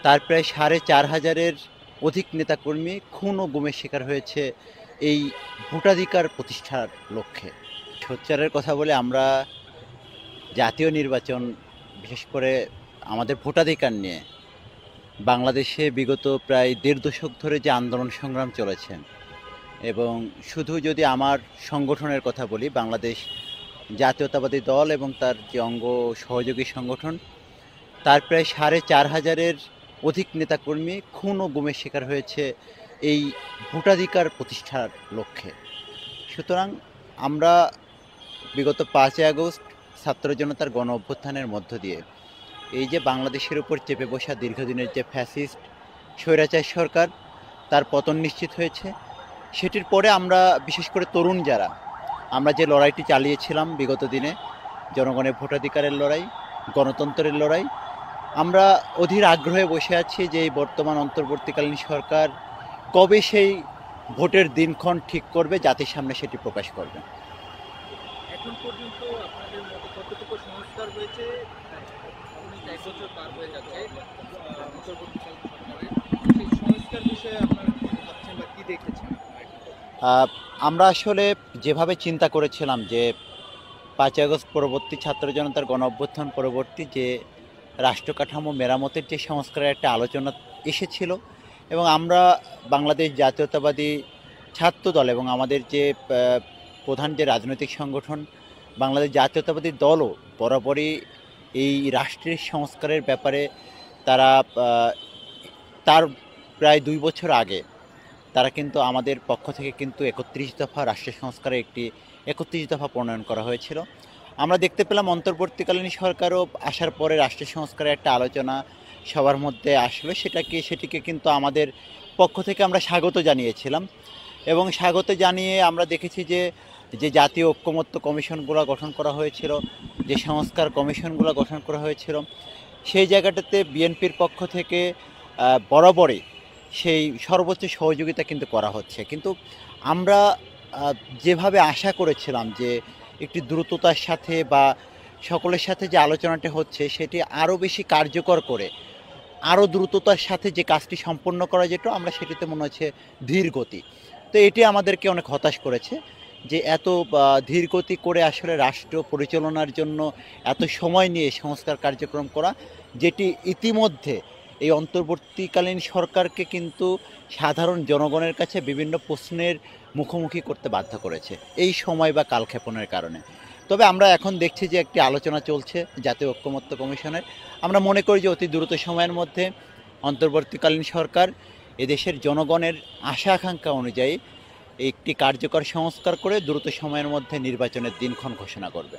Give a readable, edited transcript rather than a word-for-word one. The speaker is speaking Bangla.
তার প্রায় ৪,৫০০-এর অধিক নেতাকর্মী খুন ও গুমের শিকার হয়েছে এই ভোটাধিকার প্রতিষ্ঠার লক্ষ্যে। সোচ্চারের কথা বলে আমরা জাতীয় নির্বাচন, বিশেষ করে আমাদের ভোটাধিকার নিয়ে বাংলাদেশে বিগত প্রায় ১.৫ দশক ধরে যে আন্দোলন সংগ্রাম চলেছে, এবং শুধু যদি আমার সংগঠনের কথা বলি, বাংলাদেশ জাতীয়তাবাদী দল এবং তার যে অঙ্গ সহযোগী সংগঠন, তার প্রায় ৪,৫০০-এর অধিক নেতাকর্মী খুন ও গুমের শিকার হয়েছে এই ভোটাধিকার প্রতিষ্ঠার লক্ষ্যে। সুতরাং আমরা বিগত ৫ই আগস্ট ছাত্র জনতার গণ অভ্যুত্থানের মধ্য দিয়ে এই যে বাংলাদেশের উপর চেপে বসা দীর্ঘদিনের যে ফ্যাসিস্ট স্বৈরাচার সরকার, তার পতন নিশ্চিত হয়েছে। সেটির পরে আমরা বিশেষ করে তরুণ যারা, আমরা যে লড়াইটি চালিয়েছিলাম বিগত দিনে, জনগণের ভোটাধিকারের লড়াই, গণতন্ত্রের লড়াই, আমরা অধীর আগ্রহে বসে আছি যে এই বর্তমান অন্তর্বর্তীকালীন সরকার কবে সেই ভোটের দিনক্ষণ ঠিক করবে, জাতির সামনে সেটি প্রকাশ করবে। এখন পর্যন্ত আপনাদের মতে কতটুকু সংস্কার হয়েছে? অনেক ১ বছর পার হয়ে যাচ্ছে অন্তর্বর্তীকালীন সরকারের। সেই সংস্কার বিষয়ে আপনারা কি ভাবছেন বা কি দেখেছেন? আমরা আসলে যেভাবে চিন্তা করেছিলাম যে ৫ই আগস্ট পরবর্তী ছাত্র জনতার গণ অভ্যুত্থান পরবর্তী যে রাষ্ট্র কাঠামো মেরামতের যে সংস্কারের একটা আলোচনা এসেছিল, এবং আমরা বাংলাদেশ জাতীয়তাবাদী ছাত্র দল এবং আমাদের যে প্রধান যে রাজনৈতিক সংগঠন বাংলাদেশ জাতীয়তাবাদী দলও বরাবরই এই রাষ্ট্রের সংস্কারের ব্যাপারে তারা তার প্রায় ২ বছর আগে তারা কিন্তু আমাদের পক্ষ থেকে কিন্তু ৩১ দফা রাষ্ট্র সংস্কারের একটি ৩১ দফা প্রণয়ন করা হয়েছিল। আমরা দেখতে পেলাম অন্তর্বর্তীকালীন সরকারও আসার পরে রাষ্ট্র সংস্কারের একটা আলোচনা সবার মধ্যে আসলো, সেটিকে কিন্তু আমাদের পক্ষ থেকে আমরা স্বাগত জানিয়েছিলাম, এবং স্বাগত জানিয়ে আমরা দেখেছি যে যে জাতীয় ঐক্যমত্য কমিশনগুলো গঠন করা হয়েছিল, যে সংস্কার কমিশনগুলো গঠন করা হয়েছিল, সেই জায়গাটাতে বিএনপির পক্ষ থেকে বরাবরই সেই সর্বোচ্চ সহযোগিতা কিন্তু করা হচ্ছে। কিন্তু আমরা যেভাবে আশা করেছিলাম যে একটি দ্রুততার সাথে বা সকলের সাথে যে আলোচনাটা হচ্ছে সেটি আরও বেশি কার্যকর করে আরও দ্রুততার সাথে যে কাজটি সম্পন্ন করা যেত, আমরা সেটিতে মনে হচ্ছে ধীর গতি। তো এটি আমাদেরকে অনেক হতাশ করেছে যে এত ধীর গতি করে আসলে রাষ্ট্র পরিচালনার জন্য এত সময় নিয়ে সংস্কার কার্যক্রম করা, যেটি ইতিমধ্যে এই অন্তর্বর্তীকালীন সরকারকে কিন্তু সাধারণ জনগণের কাছে বিভিন্ন প্রশ্নের মুখোমুখি করতে বাধ্য করেছে এই সময় বা কালক্ষেপণের কারণে। তবে আমরা এখন দেখছি যে একটি আলোচনা চলছে জাতীয় ঐক্যমত্য কমিশনের। আমরা মনে করি যে অতি দ্রুত সময়ের মধ্যে অন্তর্বর্তীকালীন সরকার এদেশের জনগণের আশা আকাঙ্ক্ষা অনুযায়ী একটি কার্যকর সংস্কার করে দ্রুত সময়ের মধ্যে নির্বাচনের দিনক্ষণ ঘোষণা করবে।